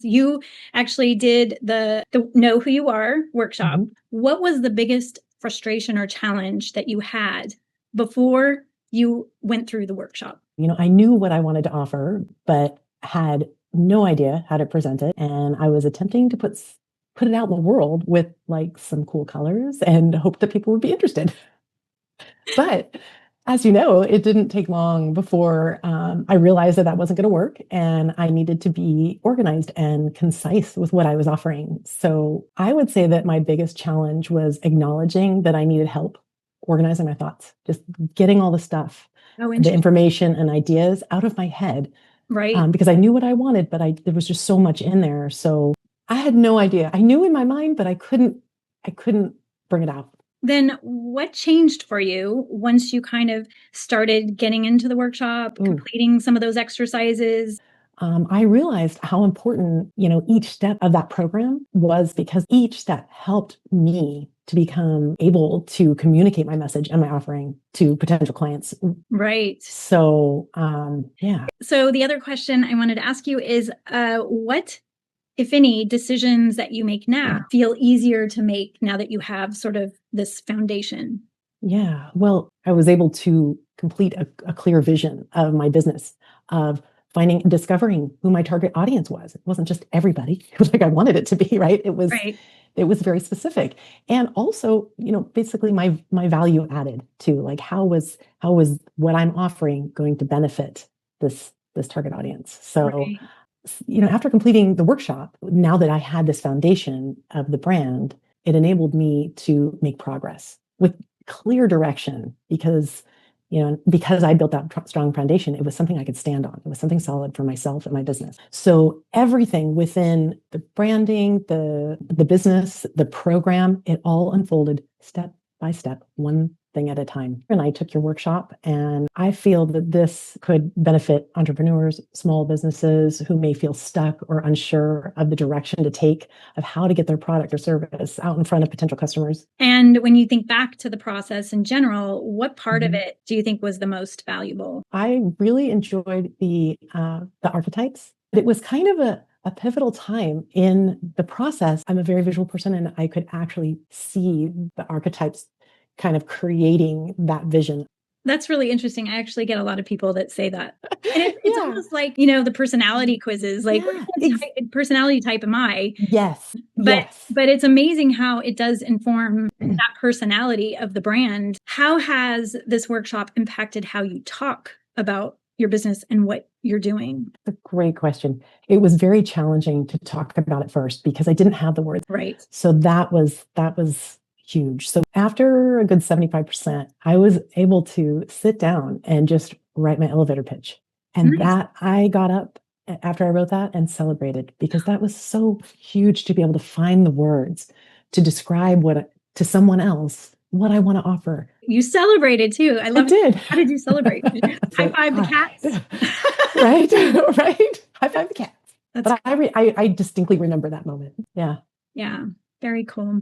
You actually did the Know Who You Are workshop. Mhm. What was the biggest frustration or challenge that you had before you went through the workshop? I knew what I wanted to offer, but had no idea how to present it. And I was attempting to put it out in the world with like some cool colors and hope that people would be interested. But as you know, it didn't take long before I realized that that wasn't going to work, and I needed to be organized and concise with what I was offering. So I would say that my biggest challenge was acknowledging that I needed help organizing my thoughts, just getting all the stuff, Oh, the interesting. information and ideas out of my head, Right. because I knew what I wanted, but there was just so much in there. So I had no idea. I knew in my mind, but I couldn't bring it out. Then what changed for you once you kind of started getting into the workshop, Ooh. completing some of those exercises? I realized how important, each step of that program was, because each step helped me to become able to communicate my message and my offering to potential clients. Right. So, yeah. So the other question I wanted to ask you is what, if any, decisions that you make now feel easier to make now that you have sort of this foundation? Yeah. Well, I was able to complete a clear vision of my business, of discovering who my target audience was. It wasn't just everybody like I wanted it to be, right? Right. It was very specific. And also, basically my value added to, like, how was what I'm offering going to benefit this target audience. So, Right. after completing the workshop, now that I had this foundation of the brand, it enabled me to make progress with clear direction, because I built that strong foundation. It was something I could stand on. It was something solid for myself and my business. So everything within the branding, the business, the program, it all unfolded step by step, one thing at a time. And I took your workshop, and I feel that this could benefit entrepreneurs, small businesses who may feel stuck or unsure of the direction to take, of how to get their product or service out in front of potential customers. And when you think back to the process in general, what part of Mhm. it do you think was the most valuable? I really enjoyed the archetypes. It was kind of a pivotal time in the process. I'm a very visual person, and I could actually see the archetypes kind of creating that vision. That's really interesting. I actually get a lot of people that say that. And it's Yeah. almost like, the personality quizzes, like Yeah. what personality type am I? Yes. But Yes. but it's amazing how it does inform that personality of the brand. How has this workshop impacted how you talk about your business and what you're doing? A great question. It was very challenging to talk about it first because I didn't have the words. Right. So that was huge. So after a good 75%, I was able to sit down and just write my elevator pitch. And Nice. that I got up after I wrote that and celebrated, because that was so huge, to be able to find the words to describe to someone else what I want to offer. You celebrated too. I I love it. did. How did you celebrate? High So, five the cats. right, right. High five the cats. That's But I distinctly remember that moment. Yeah. Yeah, very cool.